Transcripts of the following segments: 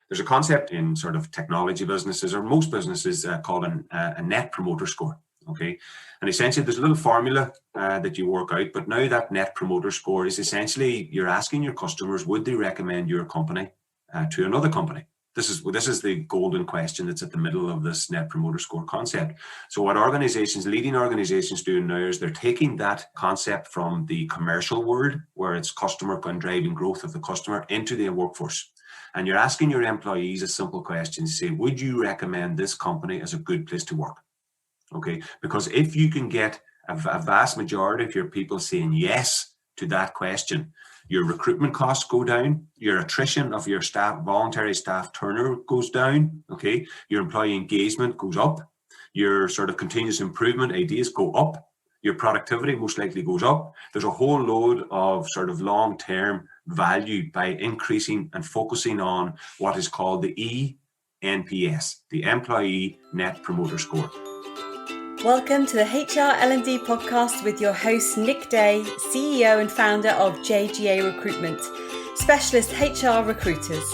There's a concept in sort of technology businesses, or most businesses, called a net promoter score. Okay, and essentially there's a little formula that you work out, but now that net promoter score is essentially you're asking your customers, would they recommend your company to another company? This is the golden question that's at the middle of this net promoter score concept. So what leading organizations doing now is they're taking that concept from the commercial world, where it's customer and driving growth of the customer, into their workforce. And you're asking your employees a simple question, say, would you recommend this company as a good place to work? Okay, because if you can get a vast majority of your people saying yes to that question, your recruitment costs go down, your attrition of your staff, voluntary staff turnover goes down, okay, your employee engagement goes up, your sort of continuous improvement ideas go up, your productivity most likely goes up. There's a whole load of sort of long-term value by increasing and focusing on what is called the ENPS, the Employee Net Promoter Score. Welcome to the HR L&D Podcast with your host, Nick Day, CEO and founder of JGA Recruitment, specialist HR recruiters.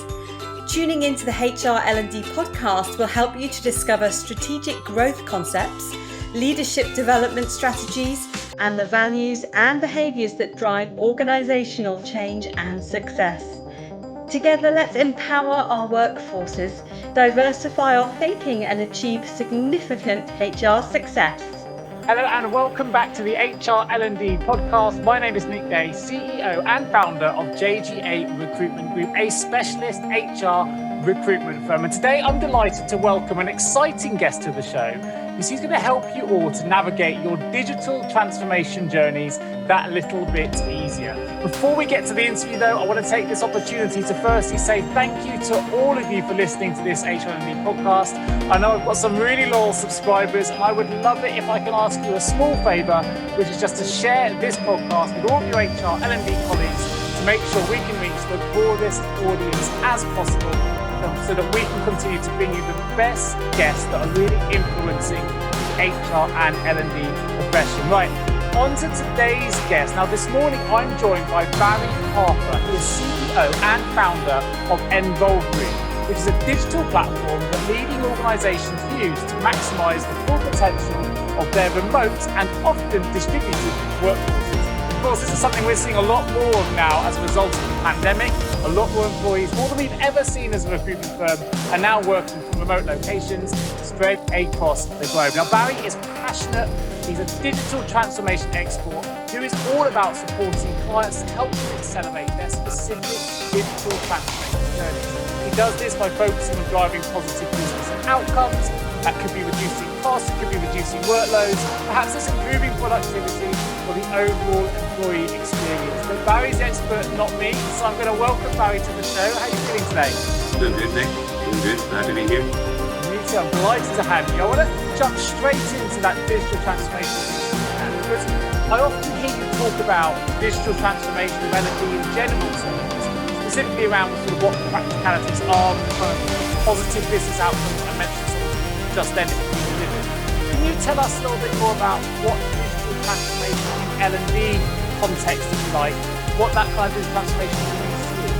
Tuning into the HR L&D Podcast will help you to discover strategic growth concepts, leadership development strategies, and the values and behaviours that drive organisational change and success. Together, let's empower our workforces, diversify our thinking, and achieve significant HR success. Hello and welcome back to the HR L&D Podcast. My name is Nick Day, CEO and founder of JGA Recruitment Group, a specialist HR recruitment firm. And today I'm delighted to welcome an exciting guest to the show, because he's going to help you all to navigate your digital transformation journeys that little bit easier. Before we get to the interview though, I want to take this opportunity to firstly say thank you to all of you for listening to this HR L&D podcast. I know I've got some really loyal subscribers, and I would love it if I can ask you a small favour, which is just to share this podcast with all of your HR L&D colleagues to make sure we can reach the broadest audience as possible, so that we can continue to bring you the best guests that are really influencing HR and L&D profession. Right, on to today's guest. Now this morning I'm joined by Barry Harper, who is CEO and founder of Nvolve Group, which is a digital platform that leading organisations use to maximise the full potential of their remote and often distributed workforces. Of course, this is something we're seeing a lot more of now as a result of the pandemic. A lot more employees, more than we've ever seen as a recruitment firm, are now working from remote locations spread across the globe. Now, Barry is passionate. He's a digital transformation expert who is all about supporting clients to help them accelerate their specific digital transformation journeys. He does this by focusing on driving positive business outcomes. That could be reducing costs, it could be reducing workloads, perhaps it's improving productivity or the overall employee experience. But Barry's the expert, not me, so I'm going to welcome Barry to the show. How are you feeling today? Doing good, Nick. Doing good. Glad to be here. Me too. I'm delighted to have you. I want to jump straight into that digital transformation, because I often hear you talk about digital transformation of L&D in general terms, specifically around sort of what the practicalities are, the kind of positive business outcomes I mentioned just then it can be delivered. Can you tell us a little bit more about what digital transformation in L&D context is like, what that kind of digital transformation means to you?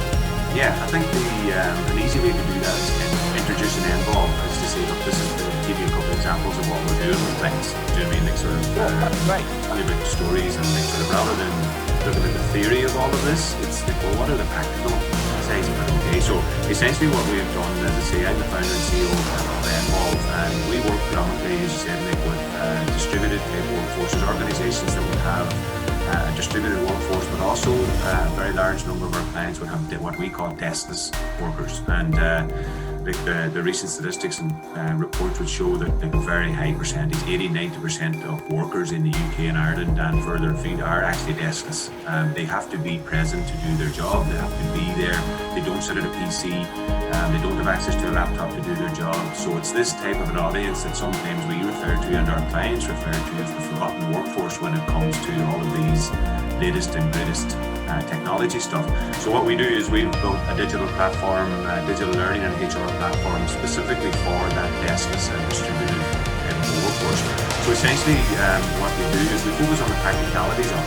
Yeah, I think an easy way to do that is introduce an Nvolve, is to say, look, this is to give you a couple of examples of what we're doing with things. Do you know what I mean? Like sort of tell you about the stories, and like sort of rather than looking at the theory of all of this, it's like, well, what are the practical sides of it? Okay, so essentially what we've done, as I say, I'm the founder and CEO of Nvolve, and we work predominantly, as you said, Nick, with distributed type workforces, organisations that would have a distributed workforce, but also a very large number of our clients would have what we call deskless workers. And the recent statistics and reports would show that a very high percentage, 80-90% of workers in the UK and Ireland and further afield are actually deskless. They have to be present to do their job. They have to be there. They don't sit at a PC. They don't have access to a laptop to do their job. So it's this type of an audience that sometimes we refer to and our clients refer to as the forgotten workforce when it comes to all of these latest and greatest technology stuff. So what we do is we've built a digital platform, digital learning and HR platform specifically for that deskless and distributed workforce. So essentially what we do is we focus on the practicalities of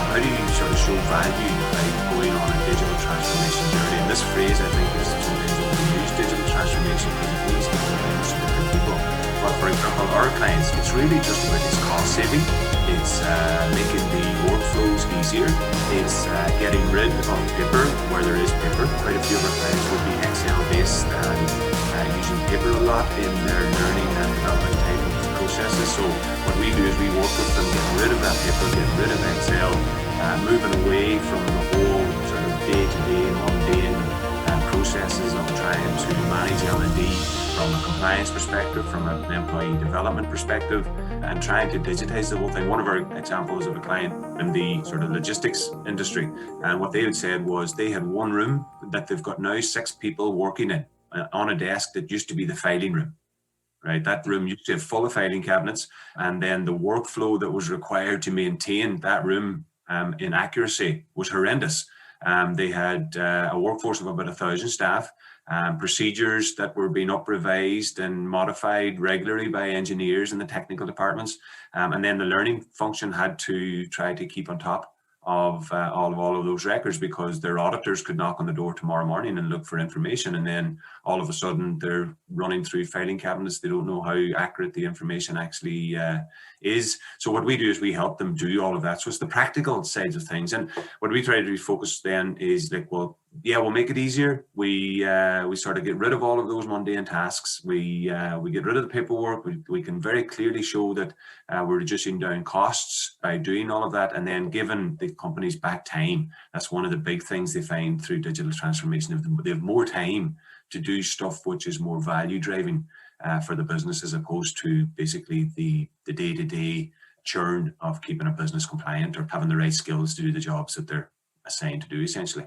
how do you sort of show value by going on a digital transformation journey. And this phrase I think is sometimes overused, digital information because it needs to be managed to different people. But for example, our clients, it's really just about this cost saving. It's making the workflows easier. It's getting rid of paper where there is paper. Quite a few of our clients would be Excel based and using paper a lot in their learning and development type of processes. So what we do is we work with them, getting rid of that paper, getting rid of Excel, moving away from the whole sort of day-to-day mundane processes of trying to manage L&D from a compliance perspective, from an employee development perspective, and trying to digitize the whole thing. One of our examples of a client in the sort of logistics industry, and what they had said was they had one room that they've got now 6 people working in on a desk that used to be the filing room. Right, that room used to have full of filing cabinets, and then the workflow that was required to maintain that room in accuracy was horrendous. They had a workforce of about 1,000 staff, procedures that were being revised and modified regularly by engineers in the technical departments, and then the learning function had to try to keep on top of all of those records, because their auditors could knock on the door tomorrow morning and look for information, and then all of a sudden they're running through filing cabinets. They don't know how accurate the information actually is. So what we do is we help them do all of that. So it's the practical sides of things, and what we try to do focus then is like, well, yeah, we'll make it easier. We sort of get rid of all of those mundane tasks. We get rid of the paperwork. We can very clearly show that we're reducing down costs by doing all of that, and then giving the companies back time. That's one of the big things they find through digital transformation. They have more time to do stuff which is more value driving for the business, as opposed to basically the day-to-day churn of keeping a business compliant or having the right skills to do the jobs that they're assigned to do, essentially.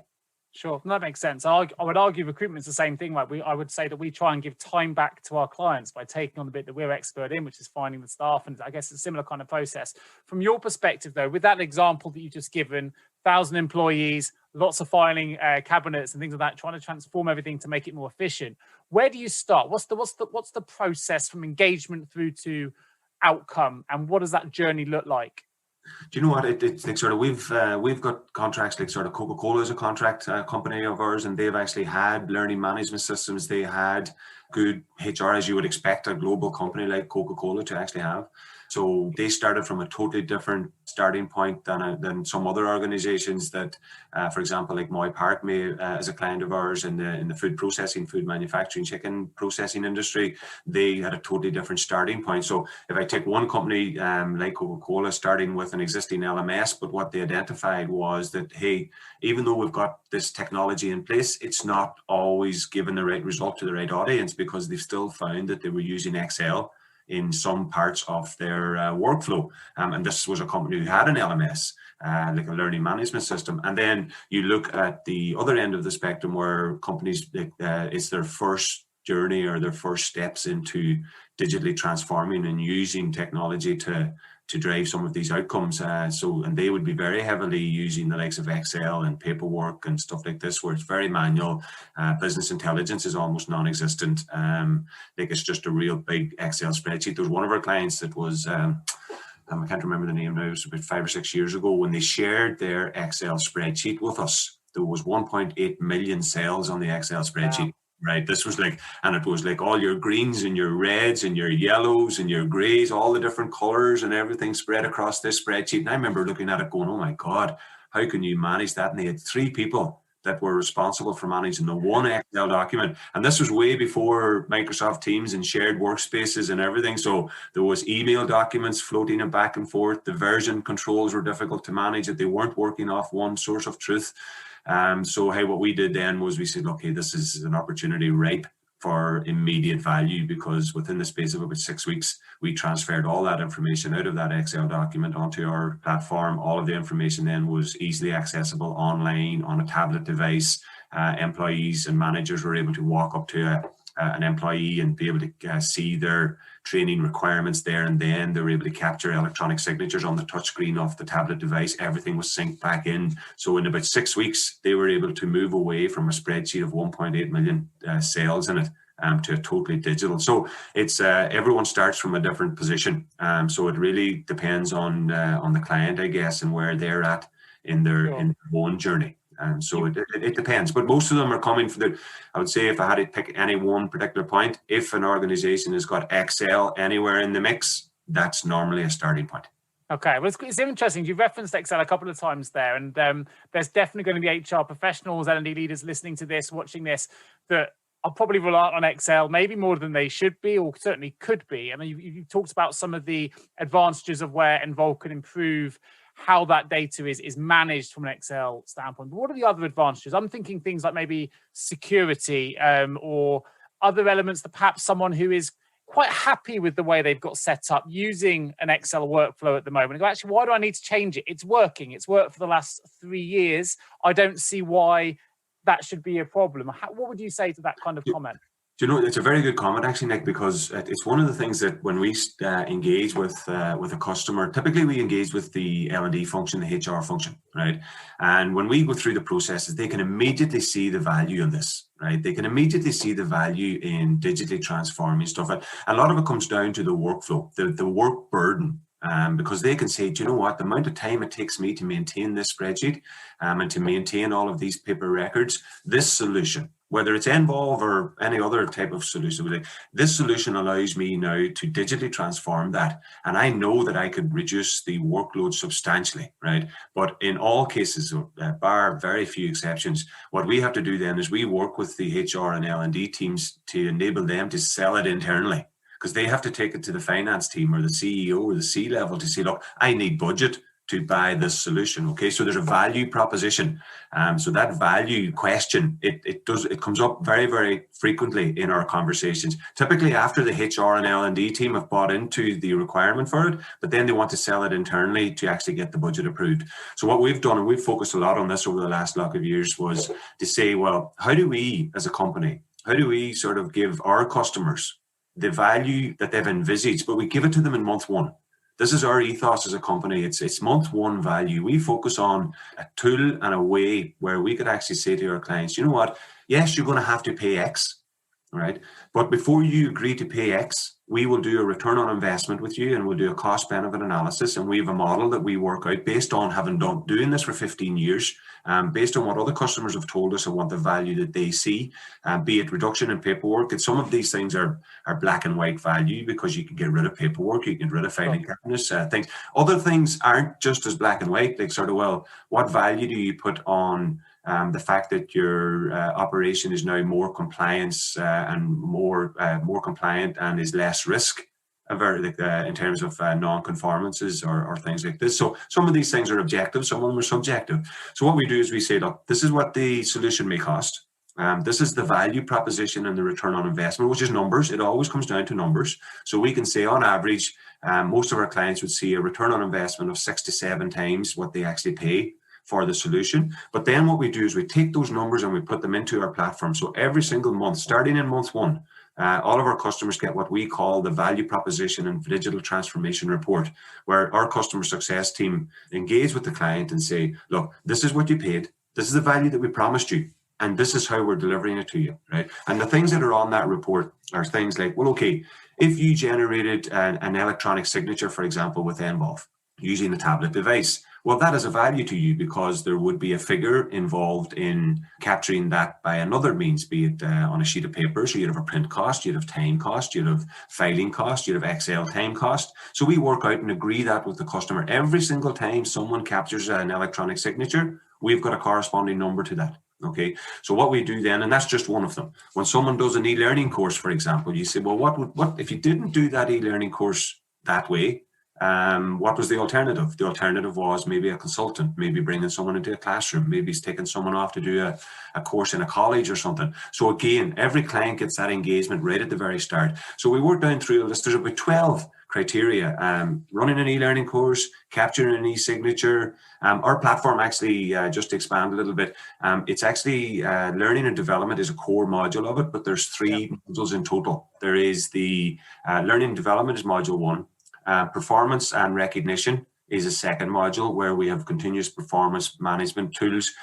Sure, that makes sense. I would argue recruitment's the same thing. Like I would say that we try and give time back to our clients by taking on the bit that we're expert in, which is finding the staff. And I guess it's a similar kind of process. From your perspective, though, with that example that you just given, 1,000 employees, lots of filing cabinets and things like that, trying to transform everything to make it more efficient. Where do you start? What's the process from engagement through to outcome, and what does that journey look like? Do you know what? It's like sort of we've got contracts like sort of Coca-Cola is a contract company of ours, and they've actually had learning management systems. They had good HR, as you would expect a global company like Coca-Cola to actually have. So they started from a totally different starting point than some other organizations that, for example, like Moy Park as a client of ours in the food processing, food manufacturing, chicken processing industry. They had a totally different starting point. So if I take one company like Coca-Cola starting with an existing LMS, but what they identified was that, hey, even though we've got this technology in place, it's not always giving the right result to the right audience, because they've still found that they were using Excel in some parts of their workflow. And this was a company who had an LMS, like a learning management system. And then you look at the other end of the spectrum where companies, it's their first journey or their first steps into digitally transforming and using technology to drive some of these outcomes. And they would be very heavily using the likes of Excel and paperwork and stuff like this, where it's very manual. Business intelligence is almost non-existent. Like it's just a real big Excel spreadsheet. There was one of our clients that was, I can't remember the name now, it was about 5 or 6 years ago, when they shared their Excel spreadsheet with us. There was 1.8 million cells on the Excel spreadsheet. Wow. Right. This was like, and it was like all your greens and your reds and your yellows and your grays, all the different colors and everything spread across this spreadsheet. And I remember looking at it going, oh my God, how can you manage that? And they had 3 people that were responsible for managing the one Excel document. And this was way before Microsoft Teams and shared workspaces and everything. So there was email documents floating back and forth. The version controls were difficult to manage. They weren't working off one source of truth. So hey, what we did then was we said, okay, this is an opportunity ripe for immediate value, because within the space of about 6 weeks, we transferred all that information out of that Excel document onto our platform. All of the information then was easily accessible online on a tablet device. Employees and managers were able to walk up to an employee and be able to see their training requirements there, and then they were able to capture electronic signatures on the touchscreen of the tablet device. Everything was synced back in. So in about 6 weeks, they were able to move away from a spreadsheet of 1.8 million cells in it to a totally digital. So it's everyone starts from a different position. So it really depends on the client, I guess, and where they're at in their own journey. So it depends, but most of them are coming from I would say if I had to pick any one particular point, if an organization has got Excel anywhere in the mix, that's normally a starting point. Okay, well, it's interesting. You've referenced Excel a couple of times there, and there's definitely going to be HR professionals, L&D leaders listening to this, watching this, that are probably reliant on Excel, maybe more than they should be, or certainly could be. I mean, you've talked about some of the advantages of where Nvolve can improve how that data is managed from an Excel standpoint. But what are the other advantages? I'm thinking things like maybe security or other elements that perhaps someone who is quite happy with the way they've got set up using an Excel workflow at the moment. And go, actually, why do I need to change it? It's working. It's worked for the last 3 years. I don't see why that should be a problem. What would you say to that kind of comment? Do you know, it's a very good comment, actually, Nick, because it's one of the things that when we engage with a customer, typically we engage with the L&D function, the HR function, right? And when we go through the processes, they can immediately see the value in this, right? They can immediately see the value in digitally transforming stuff. And a lot of it comes down to the workflow, the work burden. Because they can say, do you know what, the amount of time it takes me to maintain this spreadsheet and to maintain all of these paper records, this solution, whether it's Nvolve or any other type of solution, this solution allows me now to digitally transform that. And I know that I could reduce the workload substantially, right? But in all cases, bar very few exceptions, what we have to do then is we work with the HR and L&D teams to enable them to sell it internally. Because they have to take it to the finance team or the CEO or the C-level to say, look, I need budget to buy this solution. Okay, so there's a value proposition. So that value question, it comes up very, very frequently in our conversations. Typically after the HR and L&D team have bought into the requirement for it, but then they want to sell it internally to actually get the budget approved. So what we've done, and we've focused a lot on this over the last lot of years, was to say, well, how do we as a company, how do we sort of give our customers the value that they've envisaged, but we give it to them in month one. This is our ethos as a company. It's month one value. We focus on a tool and a way where we could actually say to our clients, you know what? Yes, you're going to have to pay X, right? But before you agree to pay X, we will do a return on investment with you and we'll do a cost benefit analysis. And we have a model that we work out based on having doing this for 15 years, based on what other customers have told us and what the value that they see, be it reduction in paperwork. And some of these things are black and white value because you can get rid of paperwork, you can get rid of filing cabinets, things. Other things aren't just as black and white, like sort of, well, what value do you put on the fact that your operation is now more compliance and more compliant and is less risk in terms of non-conformances or things like this. So some of these things are objective, some of them are subjective. So what we do is we say, look, this is what the solution may cost. This is the value proposition and the return on investment, which is numbers. It always comes down to numbers. So we can say on average, most of our clients would see a return on investment of 6 to 7 times what they actually pay for the solution. But then what we do is we take those numbers and we put them into our platform. So every single month, starting in month one, all of our customers get what we call the value proposition and digital transformation report, where our customer success team engage with the client and say, look, this is what you paid. This is the value that we promised you. And this is how we're delivering it to you, right? And the things that are on that report are things like, well, okay, if you generated an electronic signature, for example, with Nvolve, using a tablet device, well, that is a value to you because there would be a figure involved in capturing that by another means, be it on a sheet of paper. So you'd have a print cost, you'd have time cost, you'd have filing cost, you'd have Excel time cost. So we work out and agree that with the customer. Every single time someone captures an electronic signature, we've got a corresponding number to that. Okay, so what we do then, and that's just one of them. When someone does an e-learning course, for example, you say, well, what if you didn't do that e-learning course that way? What was the alternative? The alternative was maybe a consultant, maybe bringing someone into a classroom, maybe he's taking someone off to do a course in a college or something. So again, every client gets that engagement right at the very start. So we work down through this. There's about 12 criteria: running an e-learning course, capturing an e-signature. Our platform actually, just to expand a little bit, it's actually learning and development is a core module of it, but there's 3 modules in total. There is the learning and development is module 1. Performance and recognition is a second module where we have continuous performance management tools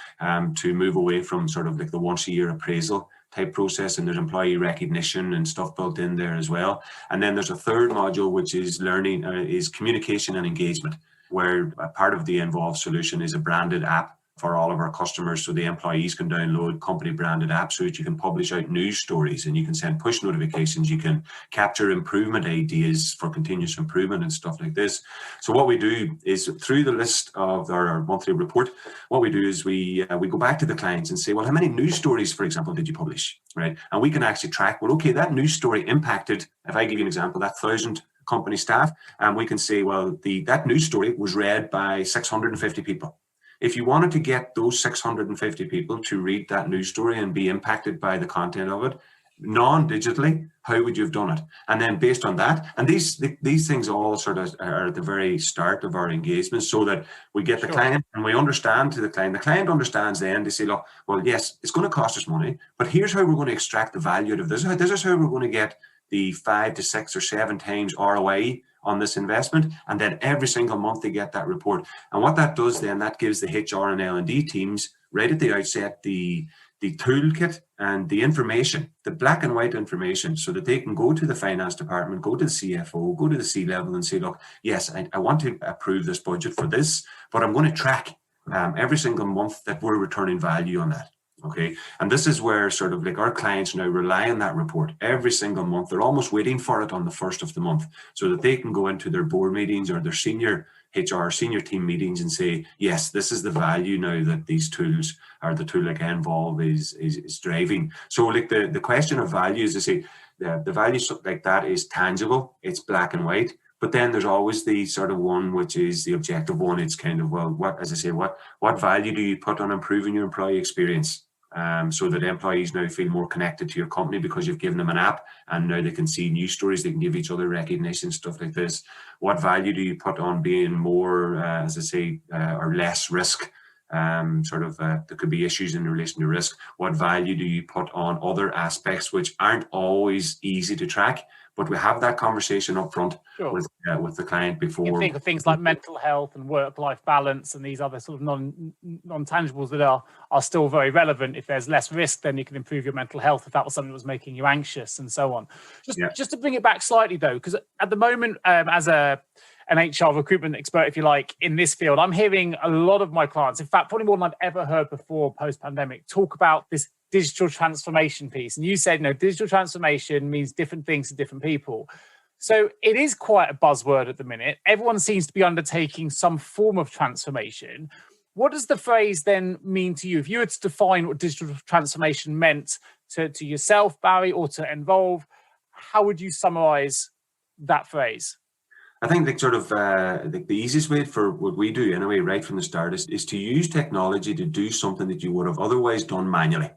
to move away from sort of like the once a year appraisal type process, and there's employee recognition and stuff built in there as well. And then there's a third module which is learning is communication and engagement, where a part of the Nvolve solution is a branded app for all of our customers, so the employees can download company branded apps so that you can publish out news stories and you can send push notifications, you can capture improvement ideas for continuous improvement and stuff like this. So what we do is, through the list of our monthly report, what we do is we go back to the clients and say, well, how many news stories, for example, did you publish, right? And we can actually track, well, okay, that news story impacted, if I give you an example, that 1,000 company staff, and we can say, well, that news story was read by 650 people. If you wanted to get those 650 people to read that news story and be impacted by the content of it, non-digitally, how would you have done it? And then based on that, and these things all sort of are at the very start of our engagement, so that we get the client and we understand to the client understands then, they say, look, well, yes, it's going to cost us money, but here's how we're going to extract the value out of this. This is how we're going to get the 5 to 6 or 7 times ROI on this investment, and then every single month they get that report. And what that does then, that gives the HR and L&D teams right at the outset the toolkit and the information, the black and white information, so that they can go to the finance department, go to the CFO, go to the C-level and say, look, yes, I want to approve this budget for this, but I'm going to track every single month that we're returning value on that. Okay, and this is where sort of like our clients now rely on that report every single month. They're almost waiting for it on the first of the month so that they can go into their board meetings or their senior HR, senior team meetings and say, yes, this is the value now that these tools, or the tool like Nvolve is driving. So like the question of value is to say the value like that is tangible, it's black and white. But then there's always the sort of one which is the objective one. It's kind of, well, what, as I say, what value do you put on improving your employee experience? So that employees now feel more connected to your company because you've given them an app and now they can see news stories, they can give each other recognition, stuff like this. What value do you put on being more, as I say, or less risk? There could be issues in relation to risk. What value do you put on other aspects which aren't always easy to track? But we have that conversation up front with the client before. You think of things like mental health and work-life balance and these other sort of non-tangibles that are still very relevant. If there's less risk, then you can improve your mental health if that was something that was making you anxious and so on. Just to bring it back slightly though, because at the moment, as an HR recruitment expert, if you like, in this field, I'm hearing a lot of my clients, in fact, probably more than I've ever heard before post-pandemic, talk about this digital transformation piece. And you said, digital transformation means different things to different people. So it is quite a buzzword at the minute. Everyone seems to be undertaking some form of transformation. What does the phrase then mean to you? If you were to define what digital transformation meant to yourself, Barry, or to Nvolve, how would you summarize that phrase? I think the easiest way for what we do anyway, right from the start, is to use technology to do something that you would have otherwise done manually.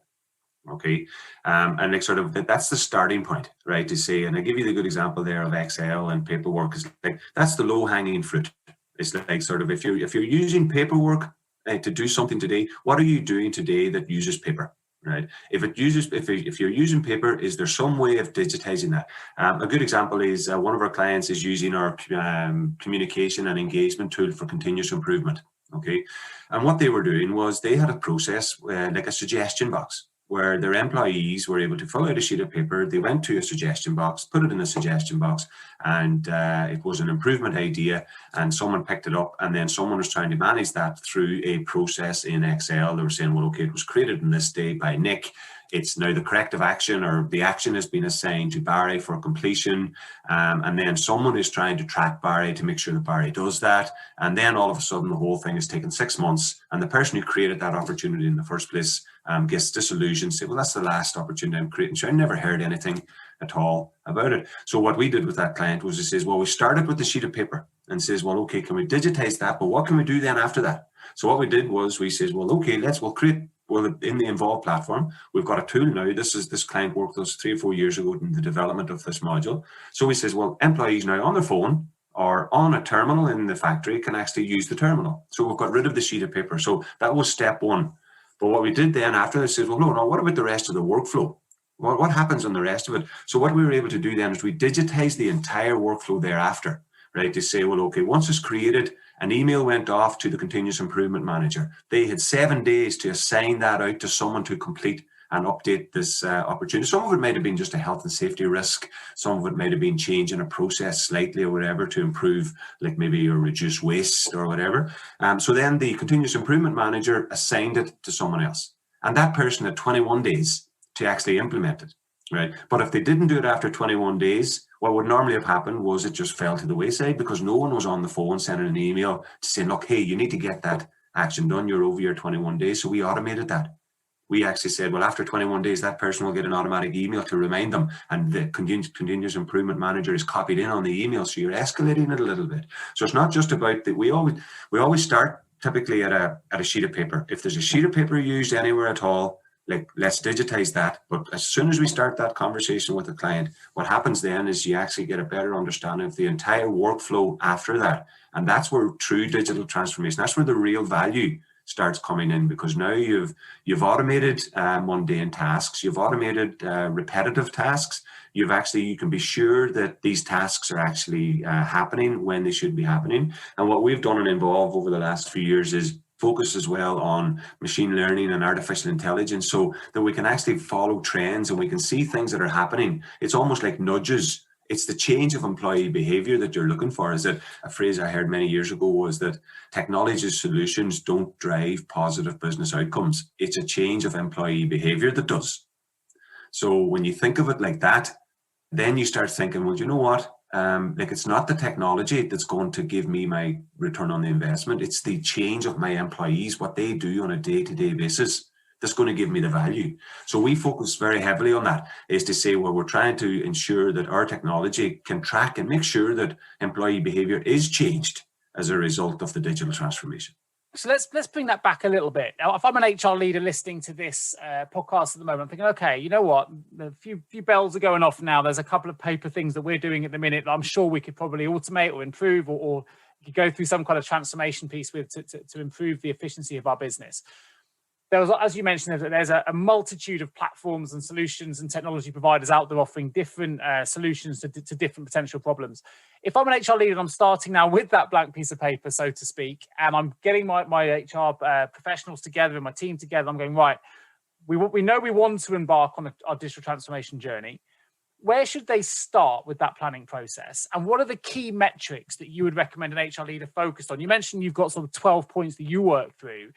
Okay, and that's the starting point, right? To say, and I give you the good example there of Excel and paperwork, is like that's the low-hanging fruit. It's like sort of if you're using paperwork to do something today, what are you doing today that uses paper? Right. If you're using paper, is there some way of digitizing that? A good example is one of our clients is using our communication and engagement tool for continuous improvement. Okay, and what they were doing was they had a process like a suggestion box, where their employees were able to fill out a sheet of paper. They went to a suggestion box, put it in a suggestion box, and it was an improvement idea, and someone picked it up, and then someone was trying to manage that through a process in Excel. They were saying, well, okay, it was created on this day by Nick. It's now the corrective action, or the action has been assigned to Barry for completion. And then someone is trying to track Barry to make sure that Barry does that. And then all of a sudden, the whole thing has taken 6 months. And the person who created that opportunity in the first place gets disillusioned, say, well, that's the last opportunity I'm creating. So I never heard anything at all about it. So what we did with that client was, he says, well, we started with the sheet of paper and says, well, okay, can we digitize that? But what can we do then after that? So what we did was we says, well, okay, we'll create, in the Nvolve platform, we've got a tool now. This client worked with us 3 or 4 years ago in the development of this module. So we says, well, employees now on their phone or on a terminal in the factory can actually use the terminal. So we've got rid of the sheet of paper. So that was step one. But what we did then after this is, well, no, what about the rest of the workflow? Well, what happens on the rest of it? So what we were able to do then is we digitize the entire workflow thereafter, right? To say, well, okay, once it's created, an email went off to the continuous improvement manager. They had 7 days to assign that out to someone to complete. and update this opportunity. Some of it might have been just a health and safety risk. Some of it might have been changing a process slightly or whatever to improve, like maybe or reduce waste or whatever. So then the continuous improvement manager assigned it to someone else. And that person had 21 days to actually implement it, right? But if they didn't do it after 21 days, what would normally have happened was it just fell to the wayside because no one was on the phone sending an email to say, look, hey, you need to get that action done. You're over your 21 days. So we automated that. We actually said, well, after 21 days, that person will get an automatic email to remind them. And the continuous improvement manager is copied in on the email. So you're escalating it a little bit. So it's not just about that. We always start typically at a sheet of paper. If there's a sheet of paper used anywhere at all, like, let's digitize that. But as soon as we start that conversation with the client, what happens then is you actually get a better understanding of the entire workflow after that. And that's where true digital transformation, that's where the real value starts coming in, because now you've automated mundane tasks, you've automated repetitive tasks. You can be sure that these tasks are actually happening when they should be happening. And what we've done in Nvolve over the last few years is focus as well on machine learning and artificial intelligence, so that we can actually follow trends and we can see things that are happening. It's almost like nudges. It's the change of employee behavior that you're looking for. Is that a phrase I heard many years ago was that technology solutions don't drive positive business outcomes. It's a change of employee behavior that does. So when you think of it like that, then you start thinking, well, you know what? Like, it's not the technology that's going to give me my return on the investment. It's the change of my employees, what they do on a day-to-day basis, that's going to give me the value. So we focus very heavily on that, is to say, well, we're trying to ensure that our technology can track and make sure that employee behavior is changed as a result of the digital transformation. So let's bring that back a little bit. Now, if I'm an HR leader listening to this podcast at the moment, I'm thinking, okay, you know what? A few bells are going off now. There's a couple of paper things that we're doing at the minute that I'm sure we could probably automate or improve, or you could go through some kind of transformation piece with to improve the efficiency of our business. There was, as you mentioned, there's a multitude of platforms and solutions and technology providers out there offering different solutions to different potential problems. If I'm an HR leader and I'm starting now with that blank piece of paper, so to speak, and I'm getting my HR professionals together and my team together, I'm going, right, we know we want to embark on our digital transformation journey. Where should they start with that planning process? And what are the key metrics that you would recommend an HR leader focused on? You mentioned you've got sort of 12 points that you work through.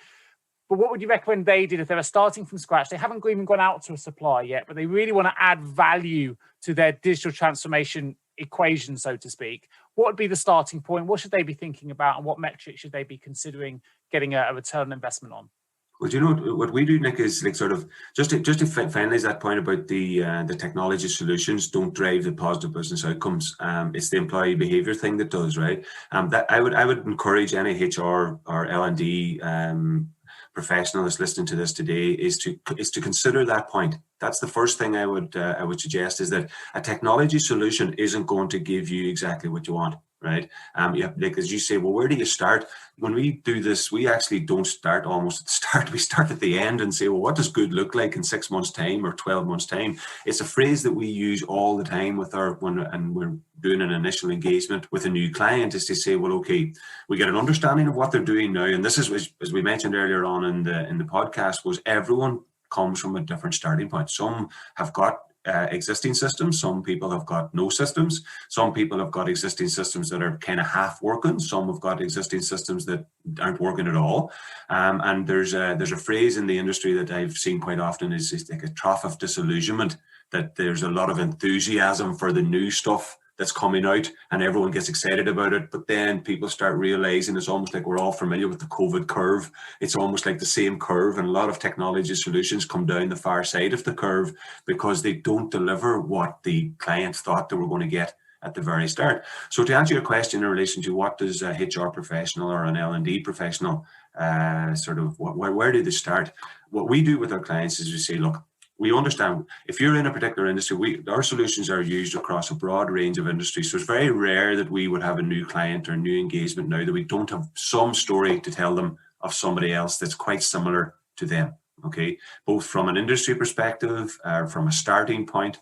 But what would you recommend they did if they were starting from scratch? They haven't even gone out to a supplier yet, but they really want to add value to their digital transformation equation, so to speak. What would be the starting point? What should they be thinking about? And what metrics should they be considering getting a return on investment on? Well, do you know what we do, Nick, is like sort of just to finalize that point about the technology solutions don't drive the positive business outcomes. It's the employee behavior thing that does, right? That I would encourage any HR or L&D professional that's listening to this today is to consider that point. That's the first thing I would suggest, is that a technology solution isn't going to give you exactly what you want, right? Like, as you say, well, where do you start? When we do this, we actually don't start almost at the start. We start at the end and say, well, what does good look like in 6 months' time or 12 months' time? It's a phrase that we use all the time when we're doing an initial engagement with a new client, is to say, well, okay, we get an understanding of what they're doing now. And this is, as we mentioned earlier on in the podcast, was everyone comes from a different starting point. Some have got existing systems. Some people have got no systems. Some people have got existing systems that are kind of half working. Some have got existing systems that aren't working at all. And there's a phrase in the industry that I've seen quite often is like a trough of disillusionment, that there's a lot of enthusiasm for the new stuff that's coming out and everyone gets excited about it. But then people start realizing it's almost like we're all familiar with the COVID curve. It's almost like the same curve, and a lot of technology solutions come down the far side of the curve because they don't deliver what the clients thought they were going to get at the very start. So to answer your question in relation to what does a HR professional or an L&D professional where do they start? What we do with our clients is we say, look, we understand if you're in a particular industry, our solutions are used across a broad range of industries. So it's very rare that we would have a new client or new engagement now that we don't have some story to tell them of somebody else that's quite similar to them. Okay, both from an industry perspective, from a starting point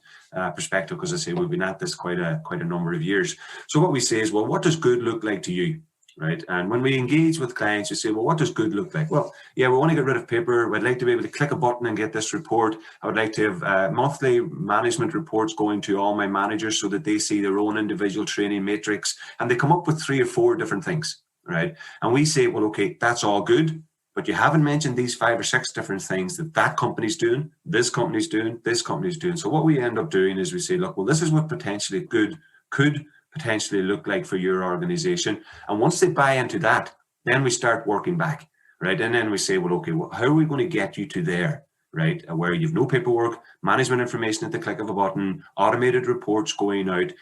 perspective, because I say we've been at this quite a number of years. So what we say is, well, what does good look like to you? right? And when we engage with clients, you say, well, what does good look like? Well, yeah, we want to get rid of paper. I'd like to be able to click a button and get this report. I would like to have monthly management reports going to all my managers so that they see their own individual training matrix. And they come up with 3 or 4 different things, right? And we say, well, okay, that's all good. But you haven't mentioned these 5 or 6 different things that company's doing, this company's doing, this company's doing. So what we end up doing is we say, look, well, this is what potentially good could potentially look like for your organization. And once they buy into that, then we start working back, right? And then we say, well, okay, well, how are we going to get you to there, right? Where you've no paperwork, management information at the click of a button, automated reports going out,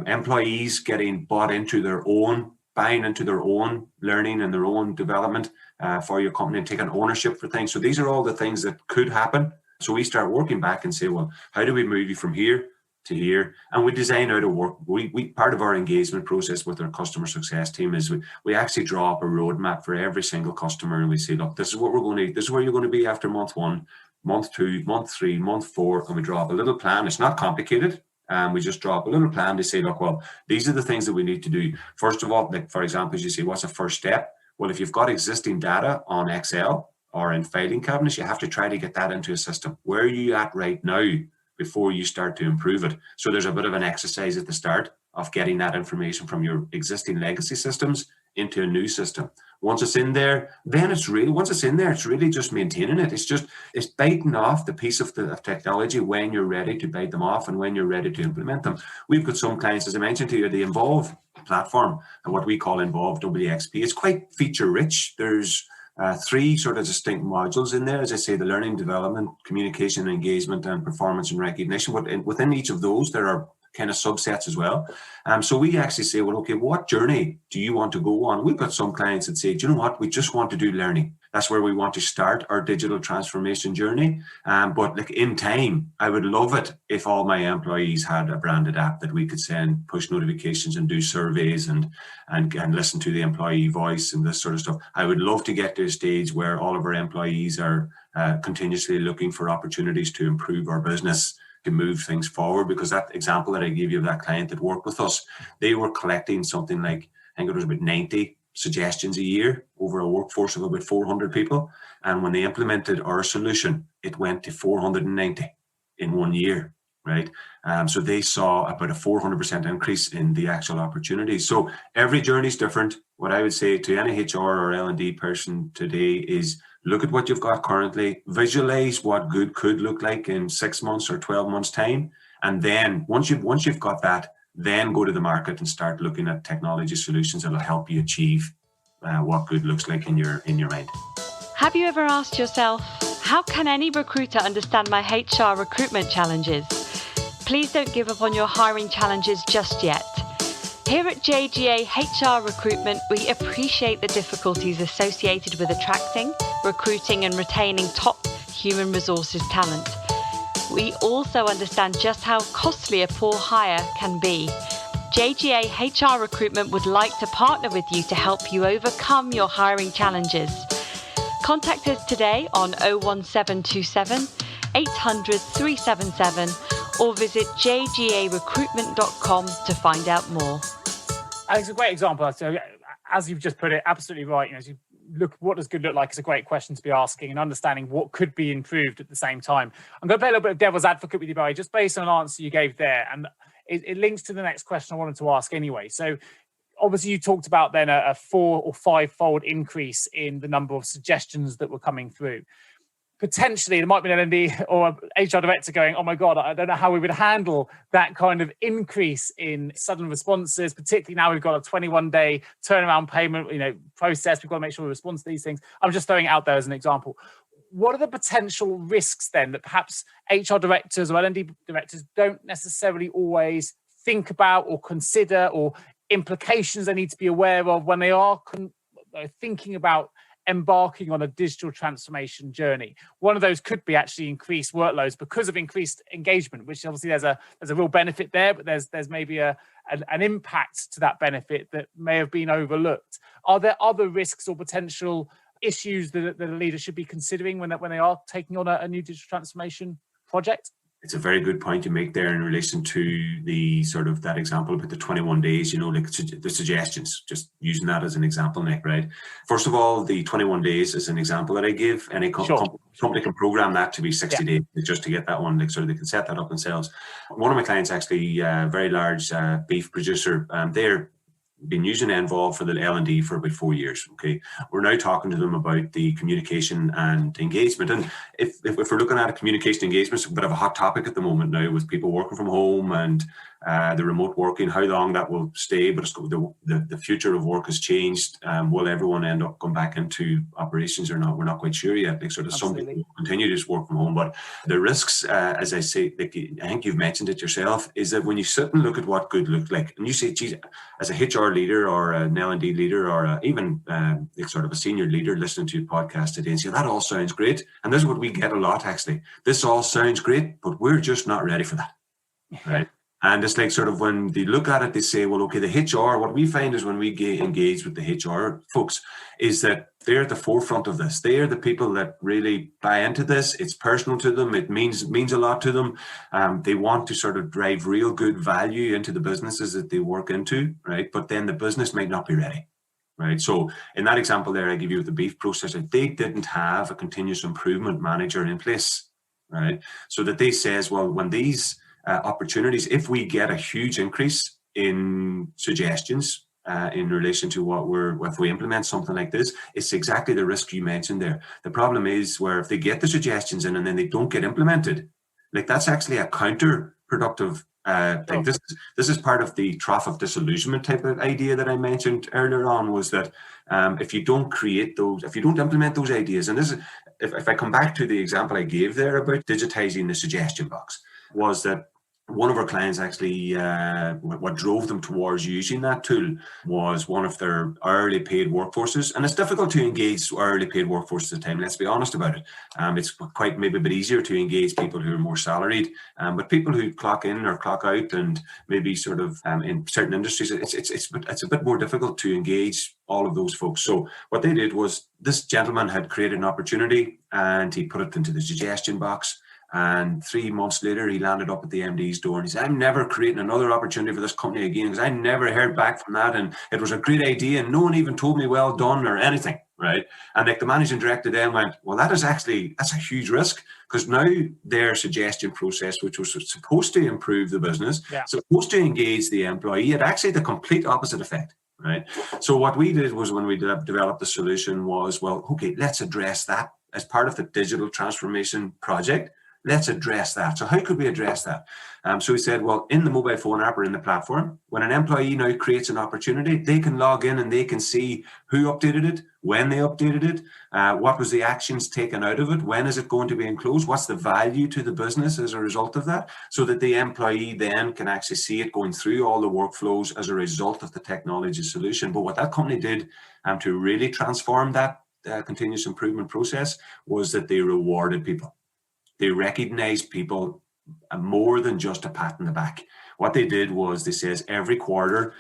employees getting bought into buying into their own learning and their own development for your company and taking ownership for things. So these are all the things that could happen. So we start working back and say, well, how do we move you from here to here? And we design out a work. We part of our engagement process with our customer success team is we actually draw up a roadmap for every single customer, and we say, look, this is what we're going to. This is where you're going to be after month 1, month 2, month 3, month 4, and we draw up a little plan. It's not complicated. We just draw up a little plan to say, look, well, these are the things that we need to do. First of all, like for example, as you say, what's the first step? Well, if you've got existing data on Excel or in filing cabinets, you have to try to get that into a system. Where are you at right now before you start to improve it? So there's a bit of an exercise at the start of getting that information from your existing legacy systems into a new system. Once it's in there, it's really just maintaining it. It's biting off the piece of technology when you're ready to bite them off and when you're ready to implement them. We've got some clients, as I mentioned to you, the Nvolve platform and what we call Nvolve WXP. It's quite feature rich. There's 3 sort of distinct modules in there, as I say, the learning, development, communication, engagement, and performance and recognition. But within each of those, there are kind of subsets as well. So we actually say, well, okay, what journey do you want to go on? We've got some clients that say, do you know what? We just want to do learning. That's where we want to start our digital transformation journey. But like in time, I would love it if all my employees had a branded app that we could send push notifications and do surveys and listen to the employee voice and this sort of stuff. I would love to get to a stage where all of our employees are continuously looking for opportunities to improve our business, to move things forward. Because that example that I gave you of that client that worked with us, they were collecting something like, I think it was about 90 suggestions a year over a workforce of about 400 people. And when they implemented our solution, it went to 490 in 1 year, right? So they saw about a 400% increase in the actual opportunities. So every journey is different. What I would say to any HR or L&D person today is look at what you've got currently, visualize what good could look like in 6 months or 12 months time. And then once you've got that, then go to the market and start looking at technology solutions that will help you achieve what good looks like in your mind. Have you ever asked yourself, how can any recruiter understand my HR recruitment challenges? Please don't give up on your hiring challenges just yet. Here at JGA HR Recruitment, we appreciate the difficulties associated with attracting, recruiting and retaining top human resources talent. We also understand just how costly a poor hire can be. JGA HR Recruitment would like to partner with you to help you overcome your hiring challenges. Contact us today on 01727 800 377 or visit jgarecruitment.com to find out more. It's a great example. So, as you've just put it, absolutely right. As you look, what does good look like? It's a great question to be asking and understanding what could be improved at the same time. I'm going to play a little bit of devil's advocate with you, Barry, just based on an answer you gave there. And it links to the next question I wanted to ask anyway. So obviously you talked about then a 4 or 5-fold increase in the number of suggestions that were coming through. Potentially, there might be an L&D or HR director going, oh my God, I don't know how we would handle that kind of increase in sudden responses, particularly now we've got a 21-day turnaround payment, process. We've got to make sure we respond to these things. I'm just throwing it out there as an example. What are the potential risks then that perhaps HR directors or L&D directors don't necessarily always think about or consider, or implications they need to be aware of when they are thinking about embarking on a digital transformation journey? One of those could be actually increased workloads because of increased engagement, which obviously there's a real benefit there, but there's maybe an impact to that benefit that may have been overlooked. Are there other risks or potential issues that the leader should be considering when they are taking on a new digital transformation project? it's a very good point you make there in relation to the sort of that example about the 21 days, like the suggestions, just using that as an example, Nick, right? First of all, the 21 days is an example that I give. Any company can program that to be 60 days just to get that one, like, so they can set that up themselves. One of my clients, actually, very large beef producer, they're been using Nvolve for the L&D for about 4 years. Okay, we're now talking to them about the communication and engagement. And if we're looking at a communication engagement, it's a bit of a hot topic at the moment now with people working from home and the remote working, how long that will stay. But the future of work has changed. Will everyone end up going back into operations or not? We're not quite sure yet. Like, sort of some people continue to just work from home. But the risks, as I say, like, I think you've mentioned it yourself, is that when you sit and look at what good looked like, and you say, geez, as a HR leader or an L&D leader or even sort of a senior leader listening to your podcast today and say, that all sounds great. And this is what we get a lot, actually. This all sounds great, but we're just not ready for that. Right. And it's like, sort of, when they look at it, they say, well, okay, the HR, what we find is when we engage with the HR folks is that they're at the forefront of this. They are the people that really buy into this. It's personal to them. It means a lot to them. They want to sort of drive real good value into the businesses that they work into, right? But then the business might not be ready, right? So in that example there, I give you with the beef processor, they didn't have a continuous improvement manager in place, right? So that they says, well, when these opportunities, if we get a huge increase in suggestions in relation to if we implement something like this, it's exactly the risk you mentioned there. The problem is where if they get the suggestions in and then they don't get implemented, like, that's actually a counterproductive thing. This is part of the trough of disillusionment type of idea that I mentioned earlier on, was that if you don't implement those ideas, and this is, if I come back to the example I gave there about digitizing the suggestion box, was that one of our clients, actually, what drove them towards using that tool was one of their hourly paid workforces. And it's difficult to engage hourly paid workforces at the time, let's be honest about it. It's quite maybe a bit easier to engage people who are more salaried, but people who clock in or clock out, and maybe sort of in certain industries, it's a bit more difficult to engage all of those folks. So what they did was, this gentleman had created an opportunity and he put it into the suggestion box. And 3 months later, he landed up at the MD's door and he said, I'm never creating another opportunity for this company again, because I never heard back from that. And it was a great idea and no one even told me well done or anything, right? And like, the managing director then went, well, that's a huge risk, because now their suggestion process, which was supposed to improve the business, supposed to engage the employee, had actually the complete opposite effect. Right. So what we did was, when we developed the solution, was, well, okay, let's address that as part of the digital transformation project. Let's address that. So how could we address that? So we said, well, in the mobile phone app or in the platform, when an employee now creates an opportunity, they can log in and they can see who updated it, when they updated it, what was the actions taken out of it, when is it going to be enclosed, what's the value to the business as a result of that, so that the employee then can actually see it going through all the workflows as a result of the technology solution. But what that company did to really transform that continuous improvement process was that they rewarded people. They recognized people more than just a pat in the back. What they did was, they says every quarter,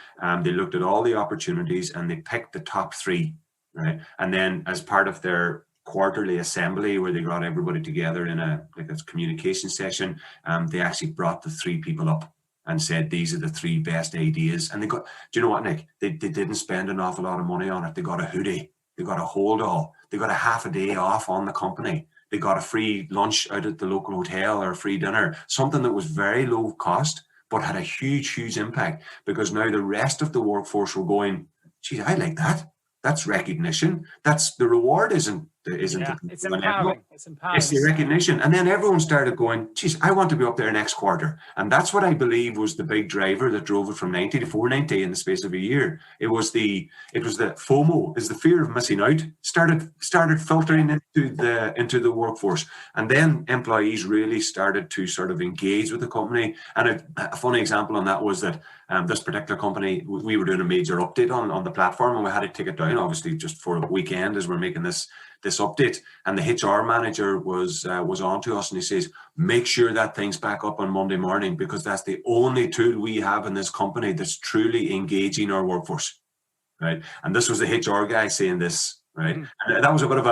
they looked at all the opportunities and they picked the top 3, right? And then as part of their quarterly assembly, where they got everybody together in a communication session, they actually brought the 3 people up and said, these are the 3 best ideas. And they got, do you know what, Nick? They didn't spend an awful lot of money on it. They got a hoodie. They got a hold all. They got a half a day off on the company. They got a free lunch out at the local hotel or a free dinner, something that was very low cost, but had a huge, huge impact, because now the rest of the workforce were going, geez, I like that. That's recognition. That's the reward, isn't it's empowering. It's the recognition. And then everyone started going, geez, I want to be up there next quarter. And that's what I believe was the big driver that drove it from 90 to 490 in the space of a year. It was the FOMO, is the fear of missing out, started filtering into the workforce. And then employees really started to sort of engage with the company. And a funny example on that was that this particular company, we were doing a major update on the platform, and we had to take it down, obviously, just for a weekend as we're making this update. And the HR manager was on to us, and he says, make sure that thing's back up on Monday morning, because that's the only tool we have in this company that's truly engaging our workforce, right? And this was the HR guy saying this, right? And that was a bit of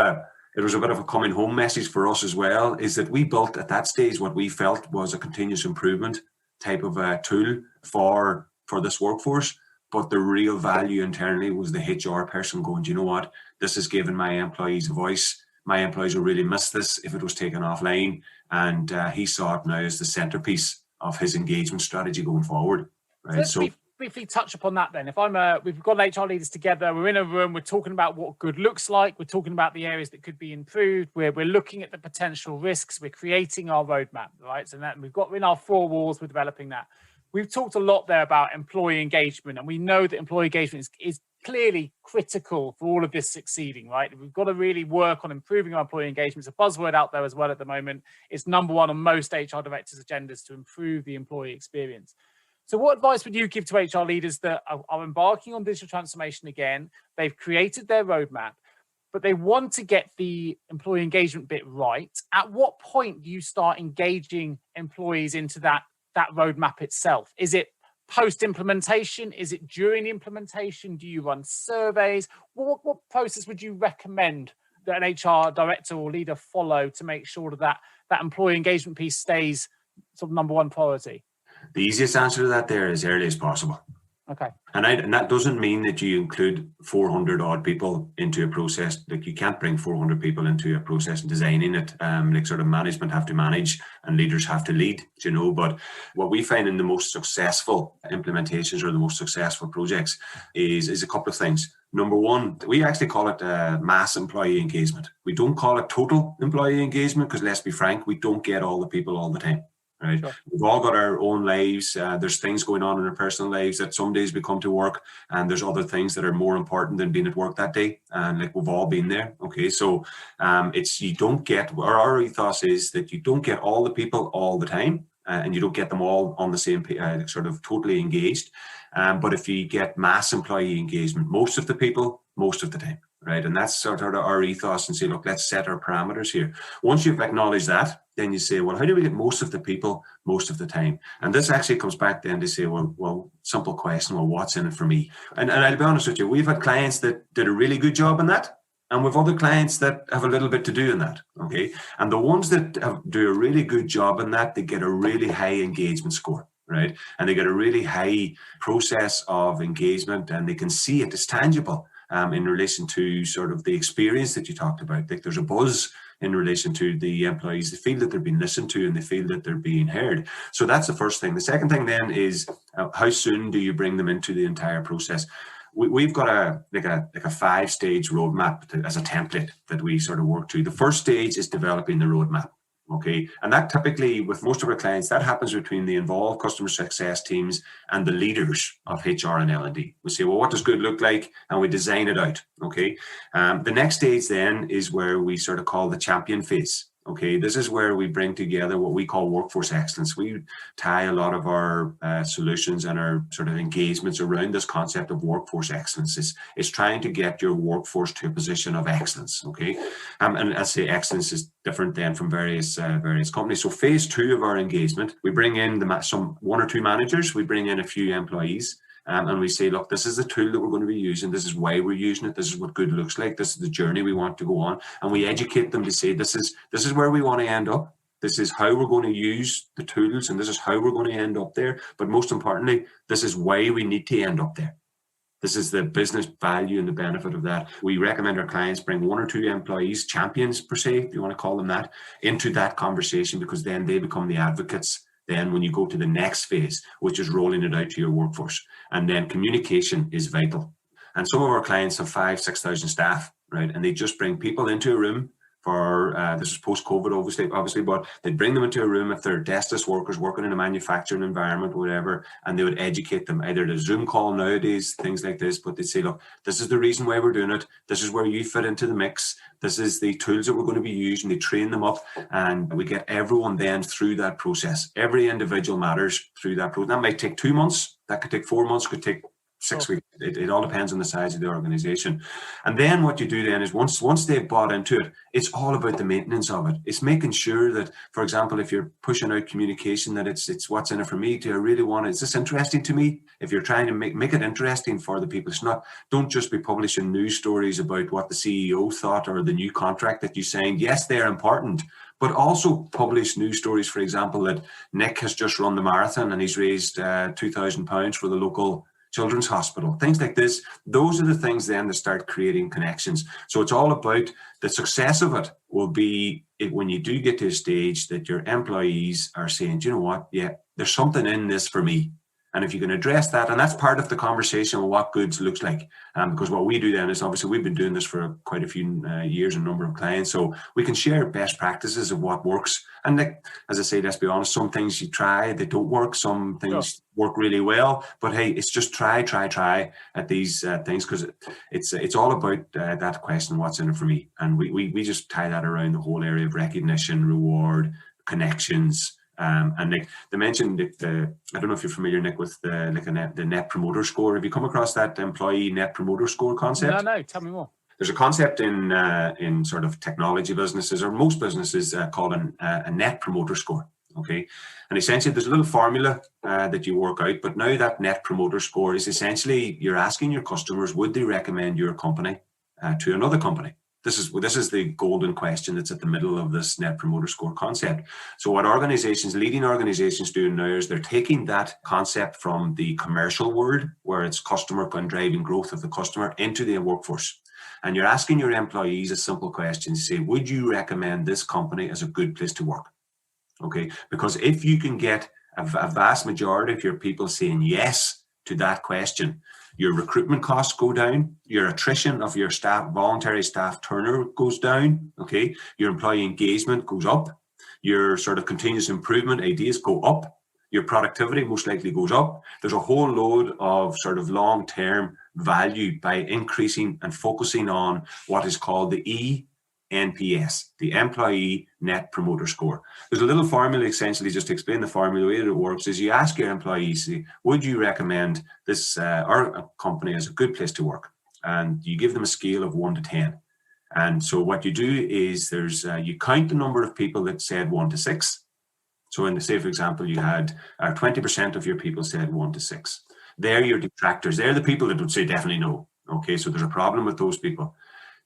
it was a bit of a coming home message for us as well, is that we built at that stage what we felt was a continuous improvement type of a tool for this workforce. But the real value internally was the HR person going, do you know what? This has given my employees a voice. My employees will really miss this if it was taken offline. And he saw it now as the centerpiece of his engagement strategy going forward. Right. So briefly touch upon that then. If we've got HR leaders together, we're in a room, we're talking about what good looks like, we're talking about the areas that could be improved, we're looking at the potential risks, we're creating our roadmap, right? So that we've got in our 4 walls, we're developing that. We've talked a lot there about employee engagement, and we know that employee engagement is clearly critical for all of this succeeding, right? We've got to really work on improving our employee engagement. It's a buzzword out there as well at the moment. It's number one on most HR directors' agendas to improve the employee experience. So what advice would you give to HR leaders that are embarking on digital transformation again? They've created their roadmap, but they want to get the employee engagement bit right. At what point do you start engaging employees into that roadmap itself? Is it post-implementation? Is it during implementation? Do you run surveys? What process would you recommend that an HR director or leader follow to make sure that employee engagement piece stays sort of number one priority? The easiest answer to that there is early as possible. Okay. And that doesn't mean that you include 400 odd people into a process. Like, you can't bring 400 people into a process and designing it. Like, sort of management have to manage and leaders have to lead, you know. But what we find in the most successful implementations or the most successful projects is a couple of things. Number one, we actually call it mass employee engagement. We don't call it total employee engagement because, let's be frank, we don't get all the people all the time. Right. Sure. We've all got our own lives. There's things going on in our personal lives that some days we come to work and there's other things that are more important than being at work that day. And like, we've all been there. Okay. So you don't get, our ethos is that you don't get all the people all the time and you don't get them all on the same sort of totally engaged. But if you get mass employee engagement, most of the people, most of the time. Right. And that's sort of our ethos, and say, look, let's set our parameters here. Once you've acknowledged that, then you say, well, how do we get most of the people most of the time? And this actually comes back then to say, well, simple question, well, what's in it for me? And I'll be honest with you, we've had clients that did a really good job in that. And we've other clients that have a little bit to do in that. Okay. And the ones that do a really good job in that, they get a really high engagement score. Right. And they get a really high process of engagement, and they can see it as tangible. In relation to sort of the experience that you talked about. Like, there's a buzz in relation to the employees. They feel that they're being listened to and they feel that they're being heard. So that's the first thing. The second thing then is how soon do you bring them into the entire process? We've got a 5-stage roadmap as a template that we sort of work to. The first stage is developing the roadmap. Okay. And that typically, with most of our clients, that happens between the involved customer success teams and the leaders of HR and L&D. We say, well, what does good look like? And we design it out. Okay. The next stage then is where we sort of call the champion phase. Okay, this is where we bring together what we call workforce excellence. We tie a lot of our solutions and our sort of engagements around this concept of workforce excellence. It's trying to get your workforce to a position of excellence. Okay, and I say excellence is different then from various companies. So phase 2 of our engagement, we bring in some 1 or 2 managers, we bring in a few employees. And we say, look, this is the tool that we're going to be using. This is why we're using it. This is what good looks like. This is the journey we want to go on. And we educate them to say, this is where we want to end up. This is how we're going to use the tools, and this is how we're going to end up there. But most importantly, this is why we need to end up there. This is the business value and the benefit of that. We recommend our clients bring 1 or 2 employees, champions per se, if you want to call them that, into that conversation, because then they become the advocates. Then when you go to the next phase, which is rolling it out to your workforce, and then communication is vital. And some of our clients have 5,000-6,000 staff, right? And they just bring people into a room for, this is post-COVID obviously, but they'd bring them into a room if they're deskless workers working in a manufacturing environment, whatever, and they would educate them, either to Zoom call nowadays, things like this, but they'd say, look, this is the reason why we're doing it. This is where you fit into the mix. This is the tools that we're going to be using. They train them up, and we get everyone then through that process. Every individual matters through that process. That might take 2 months. That could take 4 months, could take 6 weeks. It all depends on the size of the organization. And then what you do then is once they've bought into it, it's all about the maintenance of it. It's making sure that, for example, if you're pushing out communication, that it's what's in it for me. Do I really want it? Is this interesting to me? If you're trying to make it interesting for the people, it's not, don't just be publishing news stories about what the CEO thought or the new contract that you signed. Yes, they're important, but also publish news stories, for example, that Nick has just run the marathon and he's raised £2,000 for the local children's hospital. Things like this, those are the things then that start creating connections. So it's all about the success of it will be when you do get to a stage that your employees are saying, do you know what? Yeah, there's something in this for me. And if you can address that, and that's part of the conversation of what goods looks like. Because what we do then is, obviously we've been doing this for quite a few years, a number of clients. So we can share best practices of what works. And as I say, let's be honest, some things you try, they don't work. Some things work really well. But hey, it's just try at these things, because it's all about that question, what's in it for me? And we just tie that around the whole area of recognition, reward, connections. And Nick, they mentioned that I don't know if you're familiar, Nick, with the net promoter score. Have you come across that employee net promoter score concept? No, tell me more. There's a concept in sort of technology businesses, or most businesses, called a net promoter score. Okay, and essentially there's a little formula that you work out, but now that net promoter score is essentially you're asking your customers, would they recommend your company to another company? This is the golden question that's at the middle of this net promoter score concept. So what leading organizations doing now is they're taking that concept from the commercial world, where it's customer and driving growth of the customer, into the workforce. And you're asking your employees a simple question, say, would you recommend this company as a good place to work? Okay, because if you can get a vast majority of your people saying yes to that question, your recruitment costs go down, your attrition of your staff, voluntary staff turnover goes down, okay? Your employee engagement goes up, your sort of continuous improvement ideas go up, your productivity most likely goes up. There's a whole load of sort of long-term value by increasing and focusing on what is called the NPS, the Employee Net Promoter Score. There's a little formula, essentially, just to explain the formula. The way that it works is you ask your employees, would you recommend this our company as a good place to work? And you give them a scale of 1 to 10. And so what you do is you count the number of people that said 1 to 6. So say, for example, you had 20% of your people said 1 to 6. They're your detractors. They're the people that would say definitely no. Okay, so there's a problem with those people.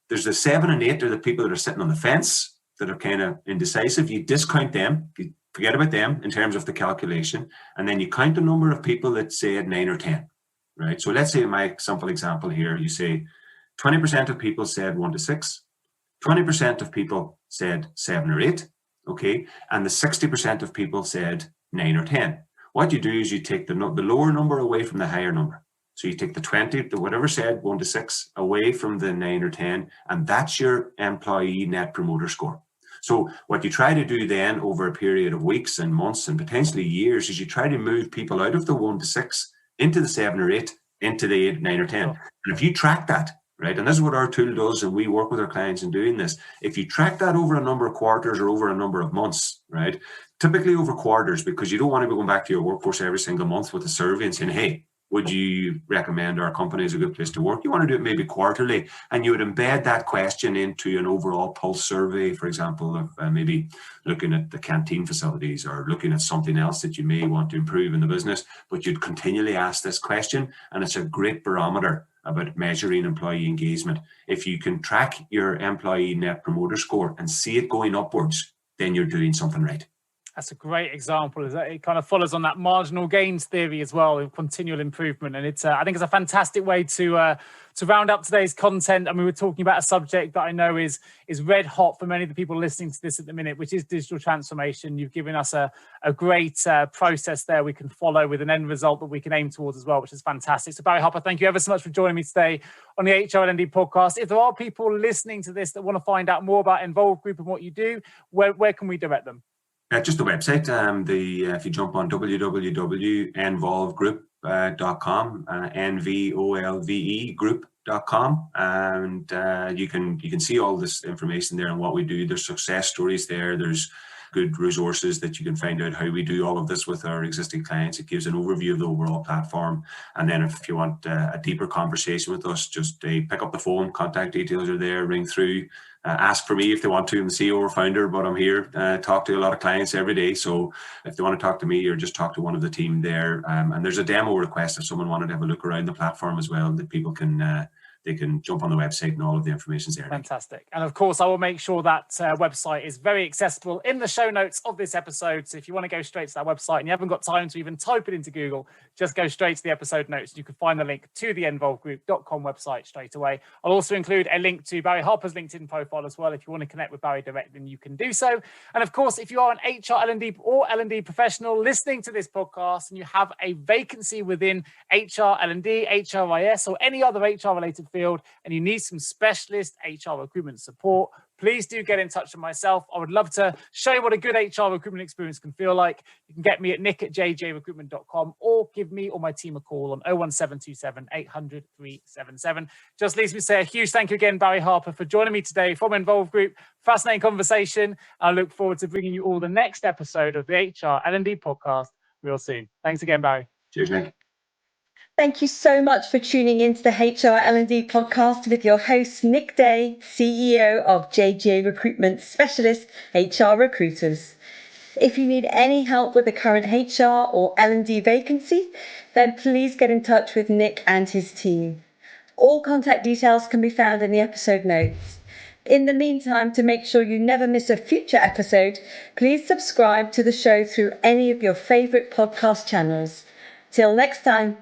There's the 7 and 8 are the people that are sitting on the fence, that are kind of indecisive. You discount them, you forget about them in terms of the calculation, and then you count the number of people that said 9 or 10, right? So let's say in my simple example here, you say 20% of people said 1 to 6, 20% of people said 7 or 8, okay, and the 60% of people said 9 or 10. What you do is you take the lower number away from the higher number. So you take the 20, whatever said 1 to 6, away from the 9 or 10, and that's your employee net promoter score. So what you try to do then over a period of weeks and months and potentially years is you try to move people out of the 1 to 6 into the 7 or 8, into the 8, 9 or 10. And if you track that, right, and this is what our tool does, and we work with our clients in doing this, if you track that over a number of quarters or over a number of months, right, typically over quarters, because you don't want to be going back to your workforce every single month with a survey and saying, hey, would you recommend our company as a good place to work? You want to do it maybe quarterly, and you would embed that question into an overall pulse survey, for example, of maybe looking at the canteen facilities or looking at something else that you may want to improve in the business, but you'd continually ask this question, and it's a great barometer about measuring employee engagement. If you can track your employee net promoter score and see it going upwards, then you're doing something right. That's a great example. It kind of follows on that marginal gains theory as well, of continual improvement. And I think it's a fantastic way to round up today's content. I mean, we're talking about a subject that I know is red hot for many of the people listening to this at the minute, which is digital transformation. You've given us a great process there we can follow with an end result that we can aim towards as well, which is fantastic. So Barry Harper, thank you ever so much for joining me today on the HR L&D podcast. If there are people listening to this that want to find out more about Nvolve Group and what you do, where can we direct them? Just the website. If you jump on www.nvolvegroup.com, NVOLVE group.com, and you can see all this information there on what we do. There's success stories there. There's good resources that you can find out how we do all of this with our existing clients. It gives an overview of the overall platform. And then if you want a deeper conversation with us, just pick up the phone, contact details are there, ring through, ask for me if they want to. I'm the CEO or founder, but I'm here, talk to a lot of clients every day. So if they want to talk to me or just talk to one of the team there, and there's a demo request if someone wanted to have a look around the platform as well, that people can they can jump on the website and all of the information's there. Fantastic. And of course, I will make sure that website is very accessible in the show notes of this episode. So if you want to go straight to that website and you haven't got time to even type it into Google, just go straight to the episode notes. You can find the link to the nvolvegroup.com website straight away. I'll also include a link to Barry Harper's LinkedIn profile as well. If you want to connect with Barry directly, then you can do so. And of course, if you are an HR L&D or L&D professional listening to this podcast and you have a vacancy within HR L&D, HRIS, or any other HR related field, and you need some specialist HR recruitment support, please do get in touch with myself. I would love to show you what a good HR recruitment experience can feel like. You can get me at nick@jjrecruitment.com or give me or my team a call on 01727 800 377. Just leaves me to say a huge thank you again, Barry Harper, for joining me today from Nvolve Group. Fascinating conversation. I look forward to bringing you all the next episode of the HR L&D podcast real soon. Thanks again, Barry. Cheers, Nick. Thank you so much for tuning into the HR L&D podcast with your host, Nick Day, CEO of JGA Recruitment Specialist HR Recruiters. If you need any help with a current HR or L&D vacancy, then please get in touch with Nick and his team. All contact details can be found in the episode notes. In the meantime, to make sure you never miss a future episode, please subscribe to the show through any of your favorite podcast channels. Till next time.